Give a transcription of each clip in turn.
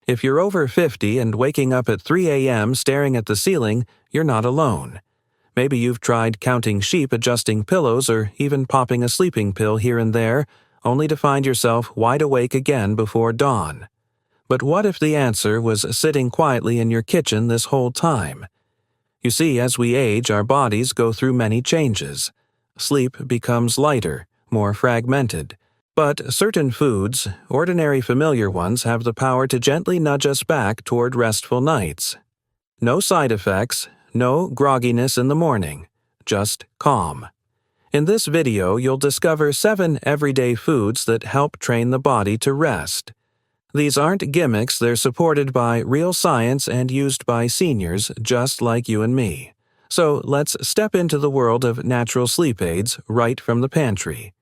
If you're over 50 and waking up at 3 a.m. staring at the ceiling, you're not alone. Maybe you've tried counting sheep, adjusting pillows, or even popping a sleeping pill here and there, only to find yourself wide awake again before dawn. But what if the answer was sitting quietly in your kitchen this whole time? You see, as we age, our bodies go through many changes. Sleep becomes lighter, more fragmented. But certain foods, ordinary familiar ones, have the power to gently nudge us back toward restful nights. No side effects, no grogginess in the morning, just calm. In this video, you'll discover 7 everyday foods that help train the body to rest. These aren't gimmicks, they're supported by real science and used by seniors just like you and me. So let's step into the world of natural sleep aids right from the pantry.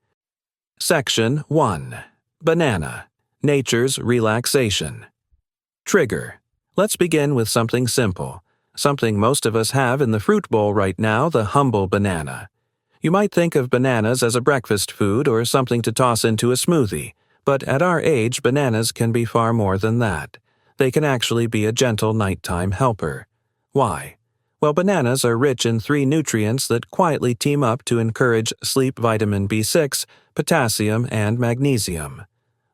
Section 1. Banana. Nature's relaxation. Trigger. Let's begin with something simple. Something most of us have in the fruit bowl right now, the humble banana. You might think of bananas as a breakfast food or something to toss into a smoothie, but at our age, bananas can be far more than that. They can actually be a gentle nighttime helper. Why? Well, bananas are rich in 3 nutrients that quietly team up to encourage sleep: vitamin B6, potassium, and magnesium.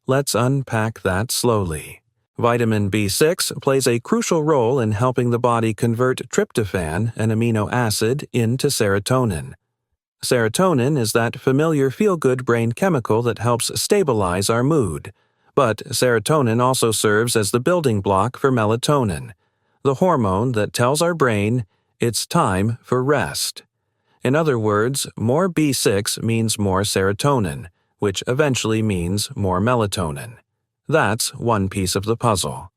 Let's unpack that slowly. Vitamin B6 plays a crucial role in helping the body convert tryptophan, an amino acid, into serotonin. Serotonin is that familiar feel-good brain chemical that helps stabilize our mood. But serotonin also serves as the building block for melatonin, the hormone that tells our brain it's time for rest. In other words, more B6 means more serotonin, which eventually means more melatonin. That's one piece of the puzzle.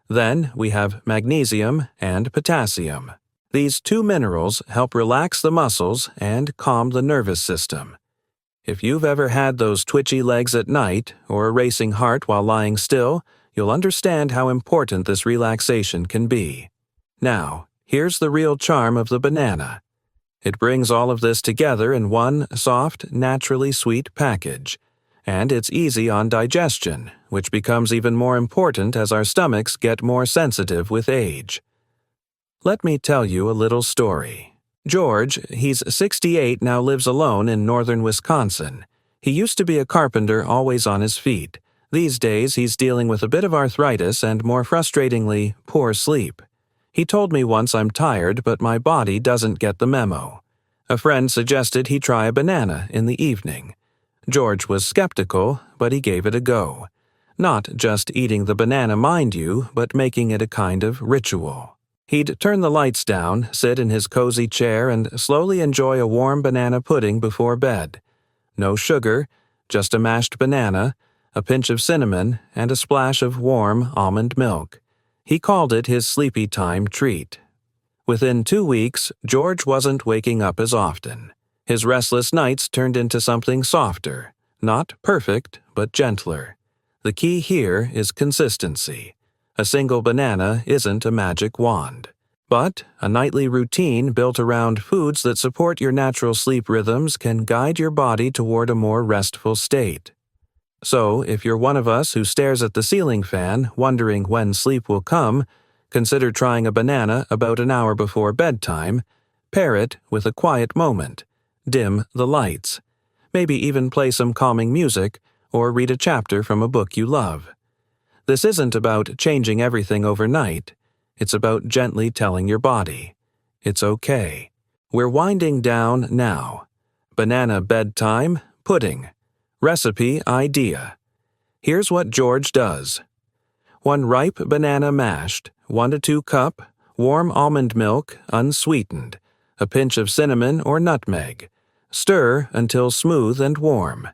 Then we have magnesium and potassium. These 2 minerals help relax the muscles and calm the nervous system. If you've ever had those twitchy legs at night or a racing heart while lying still, you'll understand how important this relaxation can be. Now, here's the real charm of the banana. It brings all of this together in one soft, naturally sweet package. And it's easy on digestion, which becomes even more important as our stomachs get more sensitive with age. Let me tell you a little story. George, he's 68, now lives alone in northern Wisconsin. He used to be a carpenter, always on his feet. These days, he's dealing with a bit of arthritis and, more frustratingly, poor sleep. He told me once, "I'm tired, but my body doesn't get the memo." A friend suggested he try a banana in the evening. George was skeptical, but he gave it a go. Not just eating the banana, mind you, but making it a kind of ritual. He'd turn the lights down, sit in his cozy chair, and slowly enjoy a warm banana pudding before bed. No sugar, just a mashed banana, a pinch of cinnamon, and a splash of warm almond milk. He called it his sleepy time treat. Within 2 weeks, George wasn't waking up as often. His restless nights turned into something softer, not perfect, but gentler. The key here is consistency. A single banana isn't a magic wand, but a nightly routine built around foods that support your natural sleep rhythms can guide your body toward a more restful state. So, if you're one of us who stares at the ceiling fan, wondering when sleep will come, consider trying a banana about an hour before bedtime. Pair it with a quiet moment. Dim the lights. Maybe even play some calming music or read a chapter from a book you love. This isn't about changing everything overnight. It's about gently telling your body, it's okay. We're winding down now. Banana bedtime, pudding. Recipe idea. Here's what George does. 1 ripe banana mashed, 1 to 2 cup, warm almond milk, unsweetened, a pinch of cinnamon or nutmeg. Stir until smooth and warm.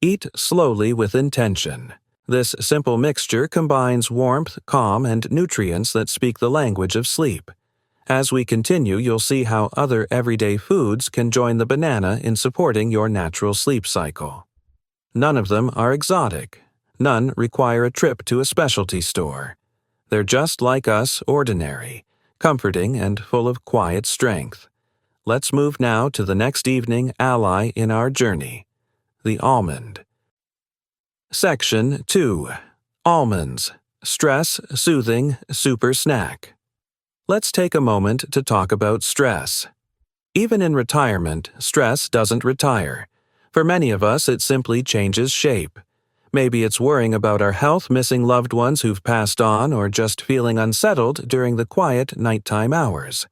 Eat slowly with intention. This simple mixture combines warmth, calm, and nutrients that speak the language of sleep. As we continue, you'll see how other everyday foods can join the banana in supporting your natural sleep cycle. None of them are exotic. None require a trip to a specialty store. They're just like us, ordinary, comforting, and full of quiet strength. Let's move now to the next evening ally in our journey, the almond. Section 2. Almonds. Stress-soothing super snack. Let's take a moment to talk about stress. Even in retirement, stress doesn't retire. For many of us, it simply changes shape. Maybe it's worrying about our health, missing loved ones who've passed on, or just feeling unsettled during the quiet nighttime hours.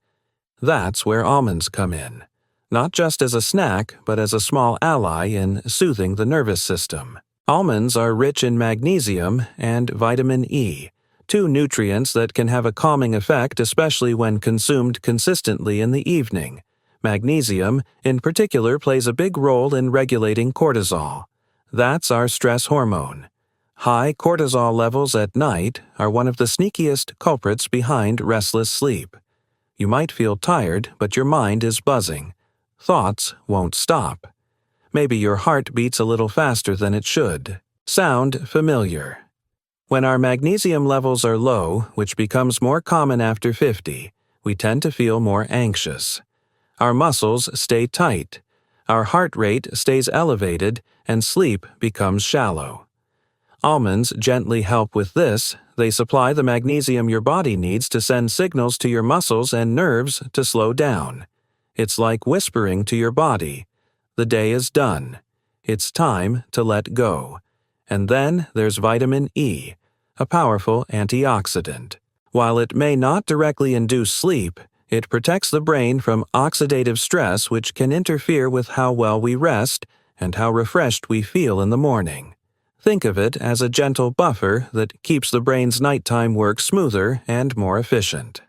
That's where almonds come in. Not just as a snack, but as a small ally in soothing the nervous system. Almonds are rich in magnesium and vitamin E, two nutrients that can have a calming effect, especially when consumed consistently in the evening. Magnesium, in particular, plays a big role in regulating cortisol. That's our stress hormone. High cortisol levels at night are one of the sneakiest culprits behind restless sleep. You might feel tired, but your mind is buzzing. Thoughts won't stop. Maybe your heart beats a little faster than it should. Sound familiar? When our magnesium levels are low, which becomes more common after 50, we tend to feel more anxious. Our muscles stay tight, our heart rate stays elevated, and sleep becomes shallow. Almonds gently help with this. They supply the magnesium your body needs to send signals to your muscles and nerves to slow down. It's like whispering to your body, "The day is done. It's time to let go." And then there's vitamin E, a powerful antioxidant. While it may not directly induce sleep, it protects the brain from oxidative stress, which can interfere with how well we rest and how refreshed we feel in the morning. Think of it as a gentle buffer that keeps the brain's nighttime work smoother and more efficient.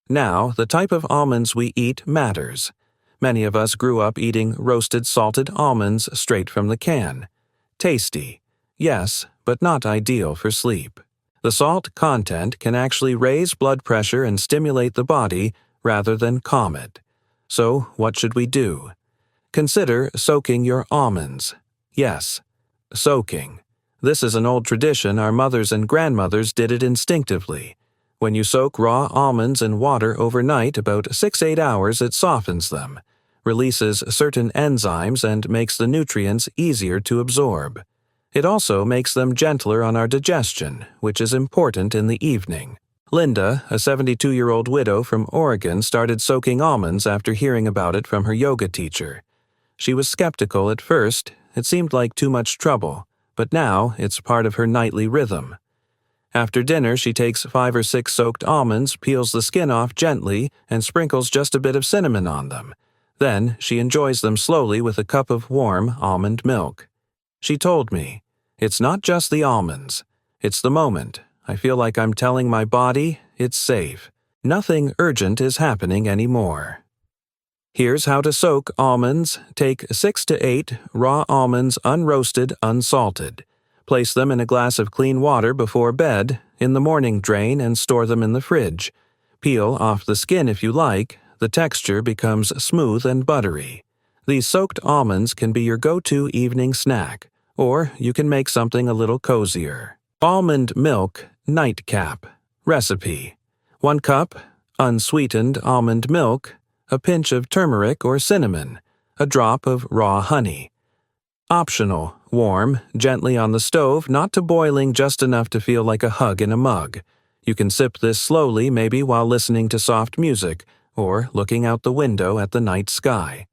Now, the type of almonds we eat matters. Many of us grew up eating roasted salted almonds straight from the can. Tasty, yes, but not ideal for sleep. The salt content can actually raise blood pressure and stimulate the body rather than calm it. So, what should we do? Consider soaking your almonds. Yes, soaking. This is an old tradition. Our mothers and grandmothers did it instinctively. When you soak raw almonds in water overnight, about 6-8 hours, it softens them, releases certain enzymes, and makes the nutrients easier to absorb. It also makes them gentler on our digestion, which is important in the evening. Linda, a 72-year-old widow from Oregon, started soaking almonds after hearing about it from her yoga teacher. She was skeptical at first. It seemed like too much trouble, but now it's part of her nightly rhythm. After dinner, she takes 5 or 6 soaked almonds, peels the skin off gently, and sprinkles just a bit of cinnamon on them. Then she enjoys them slowly with a cup of warm almond milk. She told me, "It's not just the almonds. It's the moment. I feel like I'm telling my body it's safe. Nothing urgent is happening anymore." Here's how to soak almonds. Take 6 to 8 raw almonds, unroasted, unsalted. Place them in a glass of clean water before bed. In the morning, drain and store them in the fridge. Peel off the skin if you like. The texture becomes smooth and buttery. These soaked almonds can be your go-to evening snack, or you can make something a little cozier. Almond milk nightcap. Recipe: 1 cup unsweetened almond milk, a pinch of turmeric or cinnamon, a drop of raw honey. Optional: warm, gently on the stove, not to boiling, just enough to feel like a hug in a mug. You can sip this slowly, maybe while listening to soft music, or looking out the window at the night sky.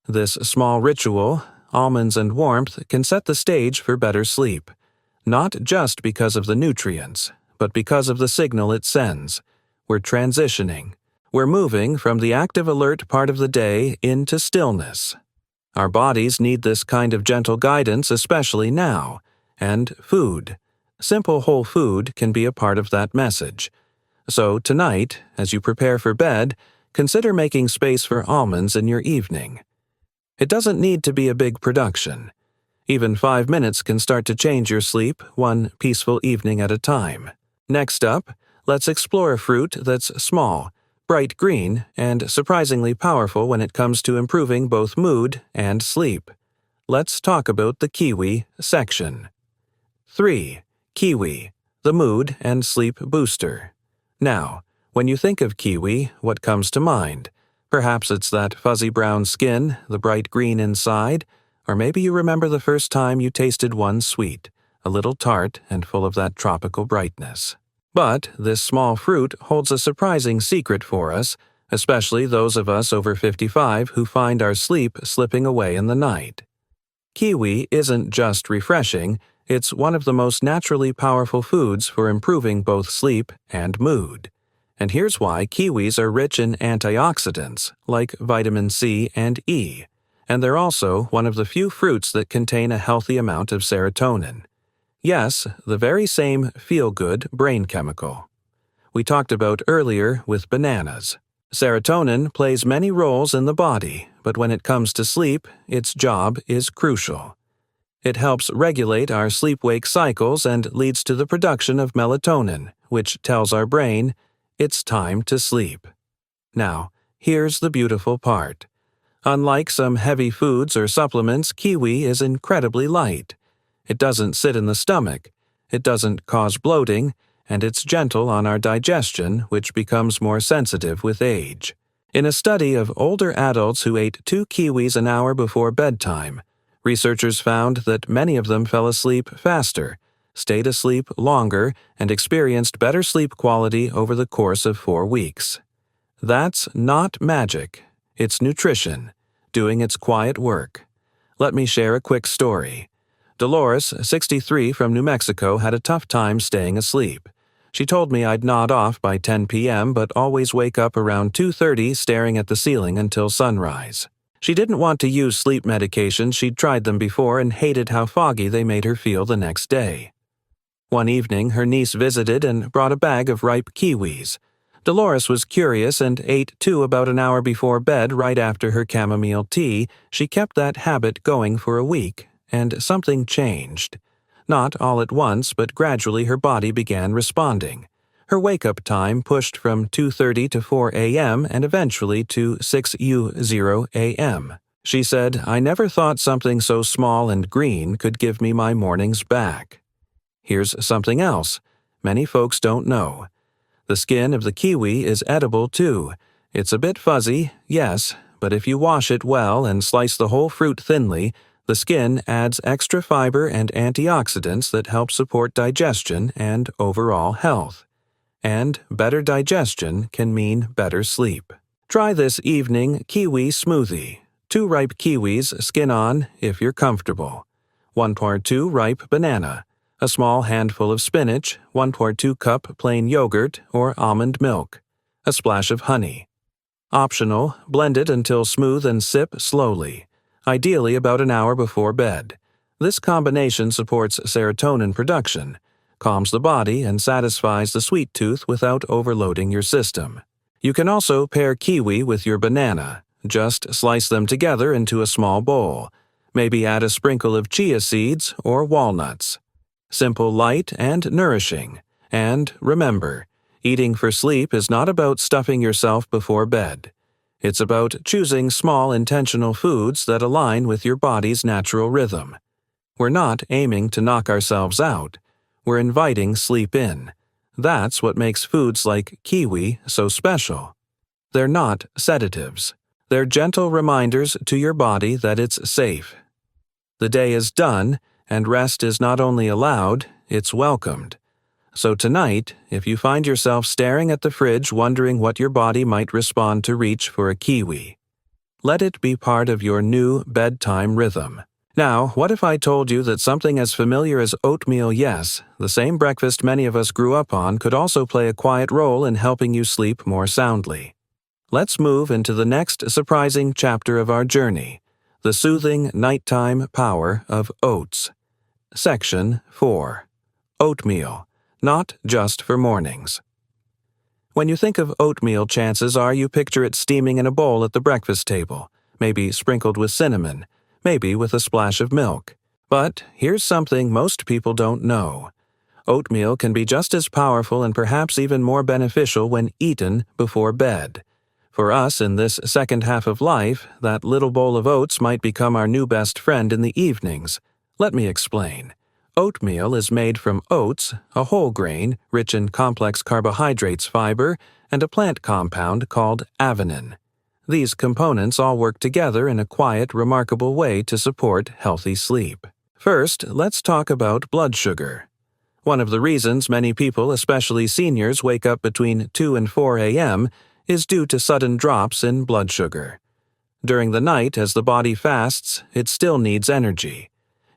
This small ritual, almonds and warmth, can set the stage for better sleep. Not just because of the nutrients, but because of the signal it sends. We're transitioning. We're moving from the active alert part of the day into stillness. Our bodies need this kind of gentle guidance, especially now. And food. Simple whole food can be a part of that message. So tonight, as you prepare for bed, consider making space for almonds in your evening. It doesn't need to be a big production. Even 5 minutes can start to change your sleep, one peaceful evening at a time. Next up, let's explore a fruit that's small, bright green, and surprisingly powerful when it comes to improving both mood and sleep. Let's talk about the kiwi section. 3. Kiwi, the mood and sleep booster. Now, when you think of kiwi, what comes to mind? Perhaps it's that fuzzy brown skin, the bright green inside, or maybe you remember the first time you tasted one sweet, a little tart and full of that tropical brightness. But this small fruit holds a surprising secret for us, especially those of us over 55 who find our sleep slipping away in the night. Kiwi isn't just refreshing, it's one of the most naturally powerful foods for improving both sleep and mood. And here's why: kiwis are rich in antioxidants, like vitamin C and E, and they're also one of the few fruits that contain a healthy amount of serotonin. Yes, the very same feel-good brain chemical we talked about earlier with bananas. Serotonin plays many roles in the body, but when it comes to sleep, its job is crucial. It helps regulate our sleep-wake cycles and leads to the production of melatonin, which tells our brain, it's time to sleep. Now, here's the beautiful part. Unlike some heavy foods or supplements, kiwi is incredibly light. It doesn't sit in the stomach, it doesn't cause bloating, and it's gentle on our digestion, which becomes more sensitive with age. In a study of older adults who ate 2 kiwis an hour before bedtime, researchers found that many of them fell asleep faster, stayed asleep longer, and experienced better sleep quality over the course of 4 weeks. That's not magic, it's nutrition, doing its quiet work. Let me share a quick story. Dolores, 63, from New Mexico, had a tough time staying asleep. She told me I'd nod off by 10 p.m. but always wake up around 2:30 staring at the ceiling until sunrise. She didn't want to use sleep medications. She'd tried them before and hated how foggy they made her feel the next day. One evening, her niece visited and brought a bag of ripe kiwis. Dolores was curious and ate 2 about an hour before bed right after her chamomile tea. She kept that habit going for a week, and something changed. Not all at once, but gradually her body began responding. Her wake-up time pushed from 2:30 to 4 a.m. and eventually to 6:00 a.m. She said, "I never thought something so small and green could give me my mornings back." Here's something else many folks don't know. The skin of the kiwi is edible too. It's a bit fuzzy, yes, but if you wash it well and slice the whole fruit thinly, the skin adds extra fiber and antioxidants that help support digestion and overall health. And better digestion can mean better sleep. Try this evening kiwi smoothie. 2 ripe kiwis, skin on, if you're comfortable. 1/2 ripe banana. A small handful of spinach, 1/2 cup plain yogurt or almond milk. A splash of honey. Optional, blend it until smooth and sip slowly, ideally about an hour before bed. This combination supports serotonin production, calms the body, and satisfies the sweet tooth without overloading your system. You can also pair kiwi with your banana. Just slice them together into a small bowl. Maybe add a sprinkle of chia seeds or walnuts. Simple, light, and nourishing. And remember, eating for sleep is not about stuffing yourself before bed. It's about choosing small, intentional foods that align with your body's natural rhythm. We're not aiming to knock ourselves out. We're inviting sleep in. That's what makes foods like kiwi so special. They're not sedatives. They're gentle reminders to your body that it's safe. The day is done, and rest is not only allowed, it's welcomed. So tonight, if you find yourself staring at the fridge wondering what your body might respond to reach for a kiwi, let it be part of your new bedtime rhythm. Now, what if I told you that something as familiar as oatmeal, yes, the same breakfast many of us grew up on, could also play a quiet role in helping you sleep more soundly? Let's move into the next surprising chapter of our journey, the soothing nighttime power of oats. Section 4. Oatmeal. Not just for mornings. When you think of oatmeal, chances are you picture it steaming in a bowl at the breakfast table, maybe sprinkled with cinnamon, maybe with a splash of milk. But here's something most people don't know. Oatmeal can be just as powerful and perhaps even more beneficial when eaten before bed. For us in this second half of life, that little bowl of oats might become our new best friend in the evenings. Let me explain. Oatmeal is made from oats, a whole grain, rich in complex carbohydrates, fiber, and a plant compound called avenin. These components all work together in a quiet, remarkable way to support healthy sleep. First, let's talk about blood sugar. One of the reasons many people, especially seniors, wake up between 2 and 4 a.m. is due to sudden drops in blood sugar. During the night, as the body fasts, it still needs energy.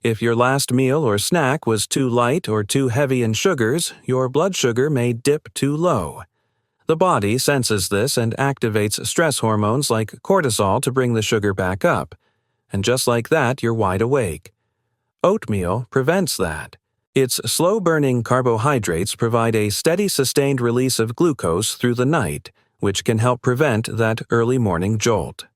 If your last meal or snack was too light or too heavy in sugars, your blood sugar may dip too low. The body senses this and activates stress hormones like cortisol to bring the sugar back up. And just like that, you're wide awake. Oatmeal prevents that. Its slow-burning carbohydrates provide a steady, sustained release of glucose through the night, which can help prevent that early morning jolt.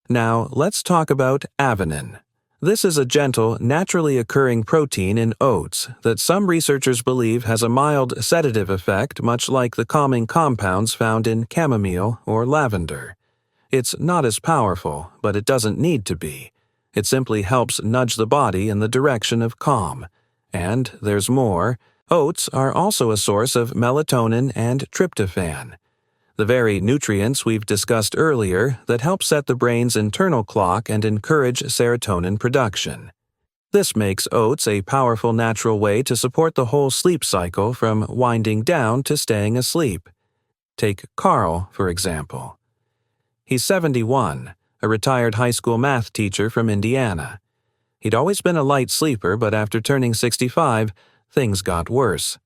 Now, let's talk about avenin. This is a gentle, naturally occurring protein in oats that some researchers believe has a mild sedative effect, much like the calming compounds found in chamomile or lavender. It's not as powerful, but it doesn't need to be. It simply helps nudge the body in the direction of calm. And there's more. Oats are also a source of melatonin and tryptophan, the very nutrients we've discussed earlier that help set the brain's internal clock and encourage serotonin production. This makes oats a powerful natural way to support the whole sleep cycle from winding down to staying asleep. Take Carl, for example. He's 71, a retired high school math teacher from Indiana. He'd always been a light sleeper, but after turning 65, things got worse.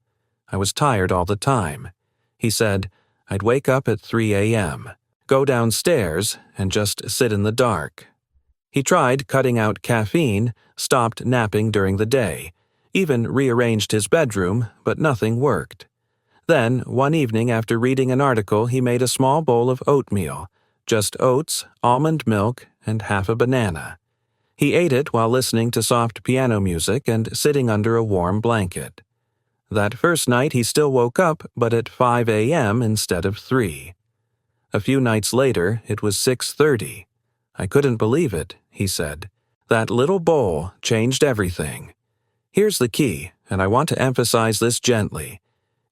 I was tired all the time. He said, I'd wake up at 3 a.m., go downstairs, and just sit in the dark. He tried cutting out caffeine, stopped napping during the day, even rearranged his bedroom, but nothing worked. Then, one evening after reading an article, he made a small bowl of oatmeal, just oats, almond milk, and half a banana. He ate it while listening to soft piano music and sitting under a warm blanket. That first night he still woke up, but at 5 a.m. instead of 3. A few nights later, it was 6:30. I couldn't believe it, he said. That little bowl changed everything. Here's the key, and I want to emphasize this gently.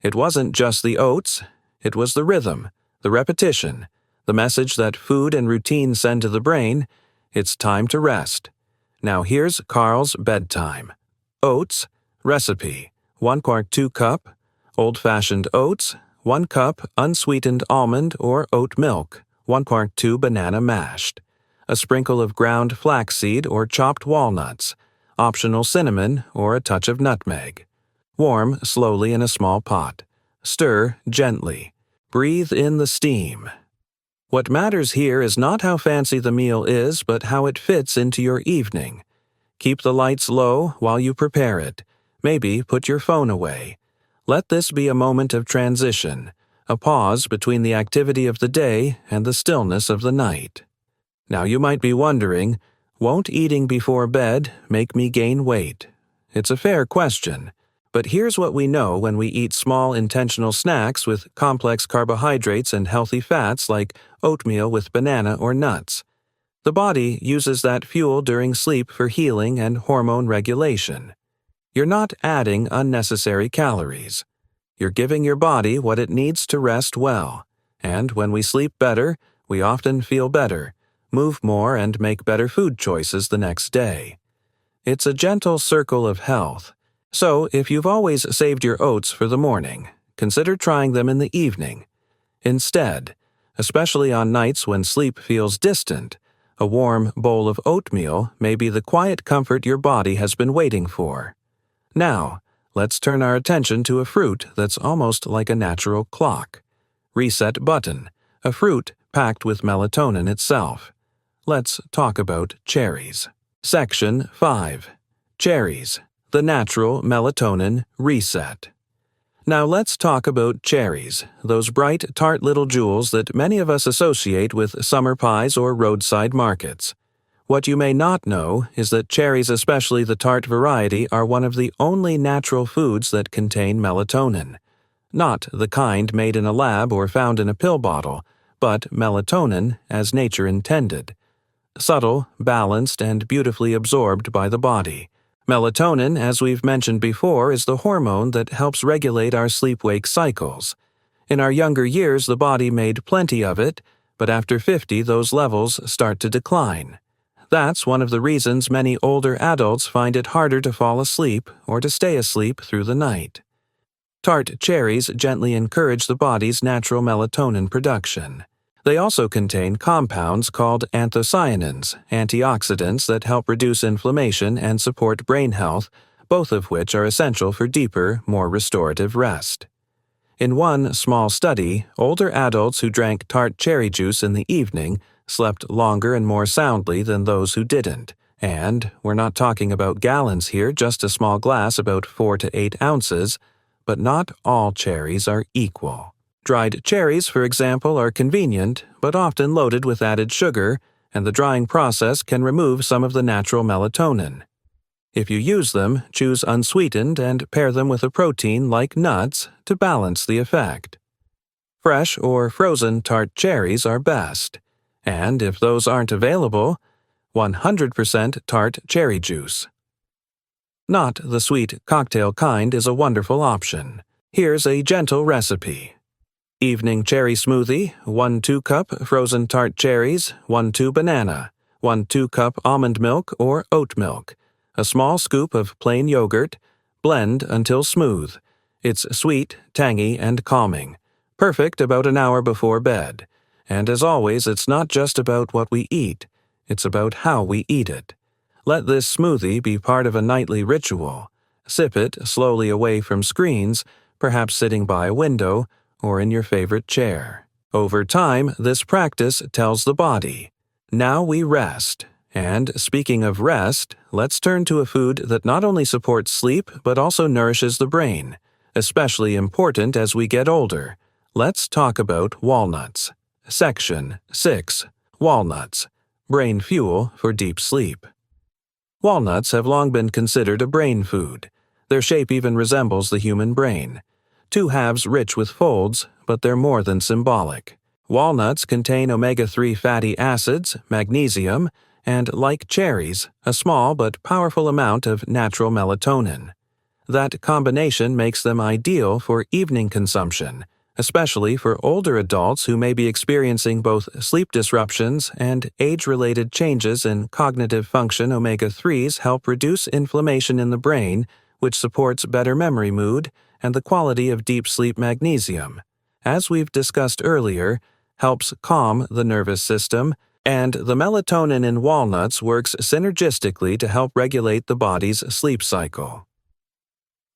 It wasn't just the oats, it was the rhythm, the repetition, the message that food and routine send to the brain. It's time to rest. Now here's Carl's bedtime. Oats, recipe. 1 quart 2 cup, old-fashioned oats, 1 cup unsweetened almond or oat milk, 1 quart 2 banana mashed, a sprinkle of ground flaxseed or chopped walnuts, optional cinnamon or a touch of nutmeg. Warm slowly in a small pot. Stir gently. Breathe in the steam. What matters here is not how fancy the meal is, but how it fits into your evening. Keep the lights low while you prepare it. Maybe put your phone away. Let this be a moment of transition, a pause between the activity of the day and the stillness of the night. Now you might be wondering, won't eating before bed make me gain weight? It's a fair question, but here's what we know when we eat small intentional snacks with complex carbohydrates and healthy fats like oatmeal with banana or nuts. The body uses that fuel during sleep for healing and hormone regulation. You're not adding unnecessary calories. You're giving your body what it needs to rest well. And when we sleep better, we often feel better, move more, and make better food choices the next day. It's a gentle circle of health. So, if you've always saved your oats for the morning, consider trying them in the evening. Instead, especially on nights when sleep feels distant, a warm bowl of oatmeal may be the quiet comfort your body has been waiting for. Now, let's turn our attention to a fruit that's almost like a natural clock. Reset button, a fruit packed with melatonin itself. Let's talk about cherries. Section 5. Cherries, the natural melatonin reset. Now let's talk about cherries, those bright, tart little jewels that many of us associate with summer pies or roadside markets. What you may not know is that cherries, especially the tart variety, are one of the only natural foods that contain melatonin. Not the kind made in a lab or found in a pill bottle, but melatonin as nature intended. Subtle, balanced, and beautifully absorbed by the body. Melatonin, as we've mentioned before, is the hormone that helps regulate our sleep-wake cycles. In our younger years, the body made plenty of it, but after 50, those levels start to decline. That's one of the reasons many older adults find it harder to fall asleep or to stay asleep through the night. Tart cherries gently encourage the body's natural melatonin production. They also contain compounds called anthocyanins, antioxidants that help reduce inflammation and support brain health, both of which are essential for deeper, more restorative rest. In one small study, older adults who drank tart cherry juice in the evening slept longer and more soundly than those who didn't. And we're not talking about gallons here, just a small glass about 4 to 8 ounces, but not all cherries are equal. Dried cherries, for example, are convenient, but often loaded with added sugar, and the drying process can remove some of the natural melatonin. If you use them, choose unsweetened and pair them with a protein like nuts to balance the effect. Fresh or frozen tart cherries are best, and if those aren't available, 100% tart cherry juice. Not the sweet cocktail kind is a wonderful option. Here's a gentle recipe. Evening cherry smoothie, 1 2-cup frozen tart cherries, 1 2 banana, 1 2-cup almond milk or oat milk, a small scoop of plain yogurt, blend until smooth. It's sweet, tangy, and calming. Perfect about an hour before bed. And as always, it's not just about what we eat, it's about how we eat it. Let this smoothie be part of a nightly ritual. Sip it slowly away from screens, perhaps sitting by a window, or in your favorite chair. Over time, this practice tells the body, now we rest. And speaking of rest, let's turn to a food that not only supports sleep but also nourishes the brain, especially important as we get older. Let's talk about walnuts. Section 6. Walnuts. Brain fuel for deep sleep. Walnuts have long been considered a brain food. Their shape even resembles the human brain. 2 halves rich with folds, but they're more than symbolic. Walnuts contain omega-3 fatty acids, magnesium, and, like cherries, a small but powerful amount of natural melatonin. That combination makes them ideal for evening consumption, especially for older adults who may be experiencing both sleep disruptions and age-related changes in cognitive function. Omega-3s help reduce inflammation in the brain, which supports better memory, mood, and the quality of deep sleep. Magnesium, as we've discussed earlier, helps calm the nervous system, and the melatonin in walnuts works synergistically to help regulate the body's sleep cycle.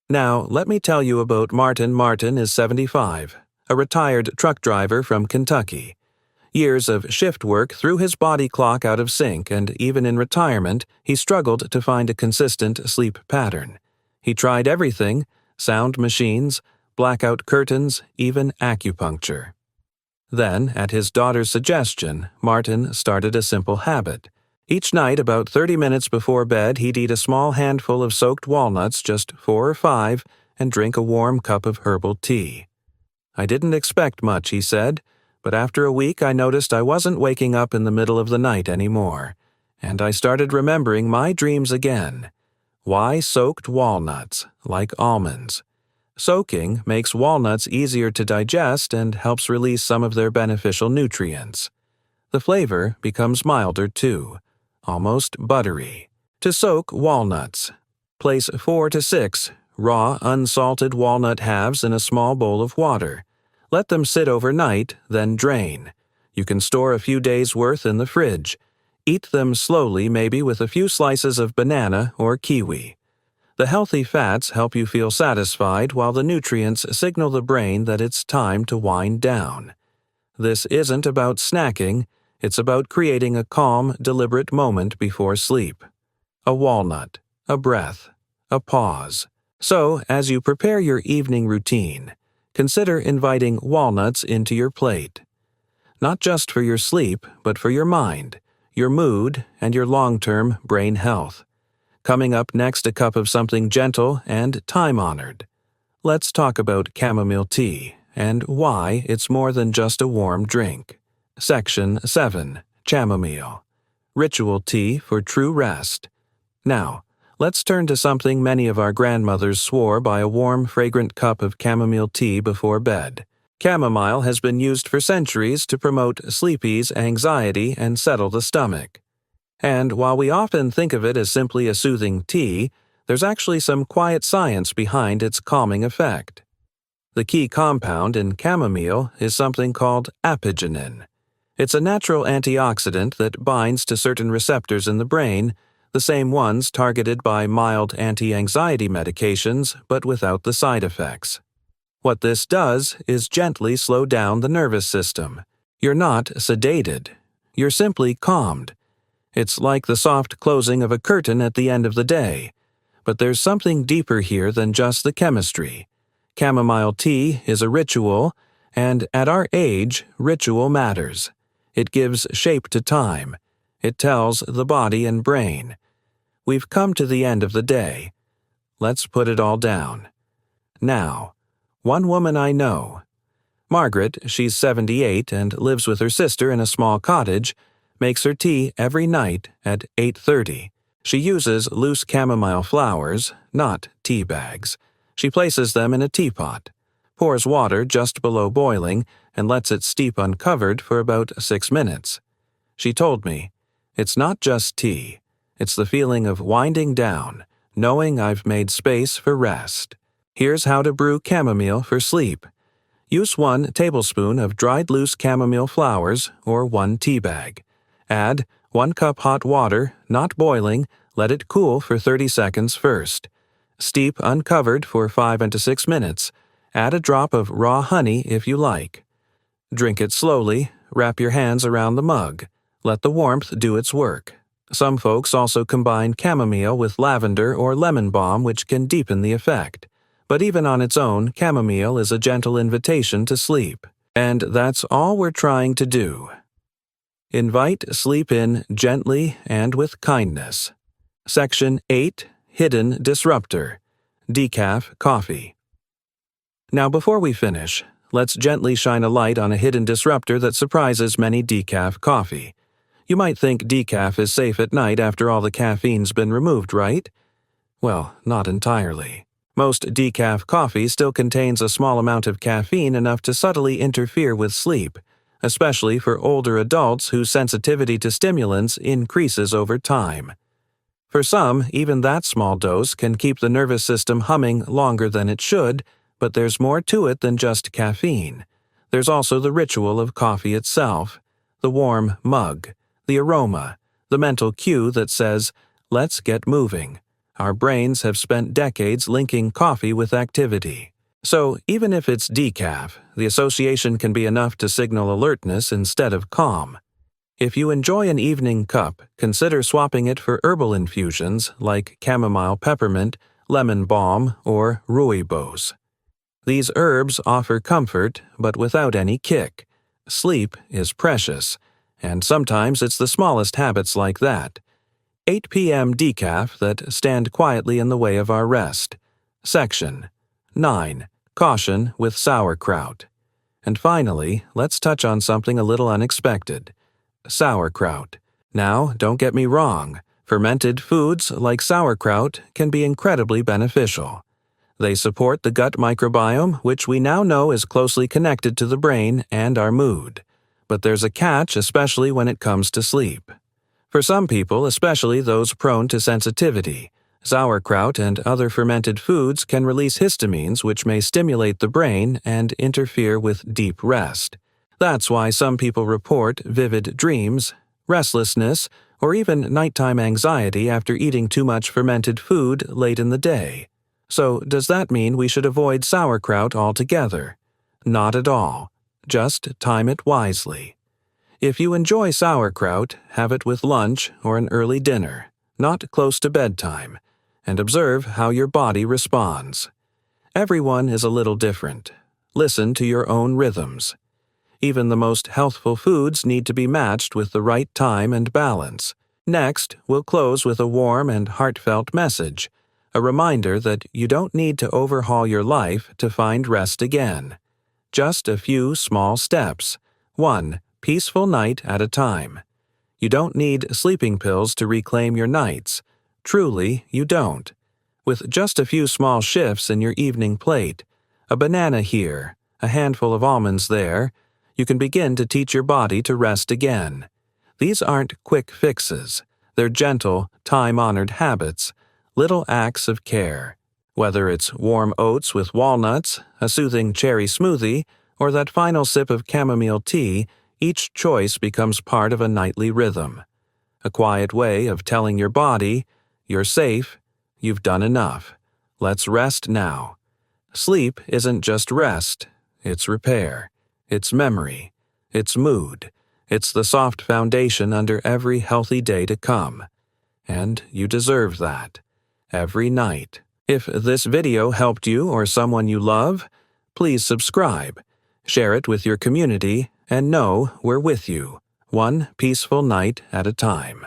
Now, let me tell you about Martin. Martin is 75, a retired truck driver from Kentucky. Years of shift work threw his body clock out of sync, and even in retirement, he struggled to find a consistent sleep pattern. He tried everything: sound machines, blackout curtains, even acupuncture. Then, at his daughter's suggestion, Martin started a simple habit. Each night, about 30 minutes before bed, he'd eat a small handful of soaked walnuts, just 4 or 5, and drink a warm cup of herbal tea. I didn't expect much, he said, but after a week I noticed I wasn't waking up in the middle of the night anymore, and I started remembering my dreams again. Why soaked walnuts, like almonds? Soaking makes walnuts easier to digest and helps release some of their beneficial nutrients. The flavor becomes milder too, almost buttery. To soak walnuts, place 4 to 6 raw, unsalted walnut halves in a small bowl of water. Let them sit overnight, then drain. You can store a few days' worth in the fridge. Eat them slowly, maybe with a few slices of banana or kiwi. The healthy fats help you feel satisfied, while the nutrients signal the brain that it's time to wind down. This isn't about snacking, it's about creating a calm, deliberate moment before sleep. A walnut, a breath, a pause. So, as you prepare your evening routine, consider inviting walnuts into your plate. Not just for your sleep, but for your mind, your mood, and your long-term brain health. Coming up next, a cup of something gentle and time-honored. Let's talk about chamomile tea and why it's more than just a warm drink. Section 7. Chamomile. Ritual tea for true rest. Now, let's turn to something many of our grandmothers swore by: a warm, fragrant cup of chamomile tea before bed. Chamomile has been used for centuries to promote sleep ease, anxiety, and settle the stomach. And while we often think of it as simply a soothing tea, there's actually some quiet science behind its calming effect. The key compound in chamomile is something called apigenin. It's a natural antioxidant that binds to certain receptors in the brain, the same ones targeted by mild anti-anxiety medications but without the side effects. What this does is gently slow down the nervous system. You're not sedated. You're simply calmed. It's like the soft closing of a curtain at the end of the day. But there's something deeper here than just the chemistry. Chamomile tea is a ritual, and at our age, ritual matters. It gives shape to time. It tells the body and brain. We've come to the end of the day. Let's put it all down. Now, one woman I know. Margaret, she's 78 and lives with her sister in a small cottage, makes her tea every night at 8:30. She uses loose chamomile flowers, not tea bags. She places them in a teapot, pours water just below boiling, and lets it steep uncovered for about 6 minutes. She told me, "It's not just tea. It's the feeling of winding down, knowing I've made space for rest." Here's how to brew chamomile for sleep. Use 1 tablespoon of dried loose chamomile flowers or 1 tea bag. Add 1 cup hot water, not boiling, let it cool for 30 seconds first. Steep uncovered for 5 to 6 minutes. Add a drop of raw honey if you like. Drink it slowly, wrap your hands around the mug. Let the warmth do its work. Some folks also combine chamomile with lavender or lemon balm, which can deepen the effect. But even on its own, chamomile is a gentle invitation to sleep. And that's all we're trying to do. Invite sleep in gently and with kindness. Section 8, Hidden Disruptor. Decaf Coffee. Now before we finish, let's gently shine a light on a hidden disruptor that surprises many decaf coffee. You might think decaf is safe at night after all the caffeine's been removed, right? Well, not entirely. Most decaf coffee still contains a small amount of caffeine enough to subtly interfere with sleep, especially for older adults whose sensitivity to stimulants increases over time. For some, even that small dose can keep the nervous system humming longer than it should, but there's more to it than just caffeine. There's also the ritual of coffee itself, the warm mug, the aroma, the mental cue that says, "Let's get moving." Our brains have spent decades linking coffee with activity. So even if it's decaf, the association can be enough to signal alertness instead of calm. If you enjoy an evening cup, consider swapping it for herbal infusions like chamomile peppermint, lemon balm, or rooibos. These herbs offer comfort, but without any kick. Sleep is precious, and sometimes it's the smallest habits like that. 8 p.m. decaf that stand quietly in the way of our rest. Section 9. Caution with sauerkraut. And finally, let's touch on something a little unexpected. Sauerkraut. Now, don't get me wrong. Fermented foods like sauerkraut can be incredibly beneficial. They support the gut microbiome, which we now know is closely connected to the brain and our mood. But there's a catch, especially when it comes to sleep. For some people, especially those prone to sensitivity, sauerkraut and other fermented foods can release histamines which may stimulate the brain and interfere with deep rest. That's why some people report vivid dreams, restlessness, or even nighttime anxiety after eating too much fermented food late in the day. So, does that mean we should avoid sauerkraut altogether? Not at all. Just time it wisely. If you enjoy sauerkraut, have it with lunch or an early dinner, not close to bedtime, and observe how your body responds. Everyone is a little different. Listen to your own rhythms. Even the most healthful foods need to be matched with the right time and balance. Next, we'll close with a warm and heartfelt message, a reminder that you don't need to overhaul your life to find rest again. Just a few small steps. 1 peaceful night at a time. You don't need sleeping pills to reclaim your nights. Truly, you don't. With just a few small shifts in your evening plate, a banana here, a handful of almonds there, you can begin to teach your body to rest again. These aren't quick fixes. They're gentle, time-honored habits, little acts of care. Whether it's warm oats with walnuts, a soothing cherry smoothie, or that final sip of chamomile tea, each choice becomes part of a nightly rhythm. A quiet way of telling your body, "You're safe, you've done enough. Let's rest now." Sleep isn't just rest, it's repair, it's memory, it's mood, it's the soft foundation under every healthy day to come. And you deserve that. Every night. If this video helped you or someone you love, please subscribe, share it with your community, and know we're with you, one peaceful night at a time.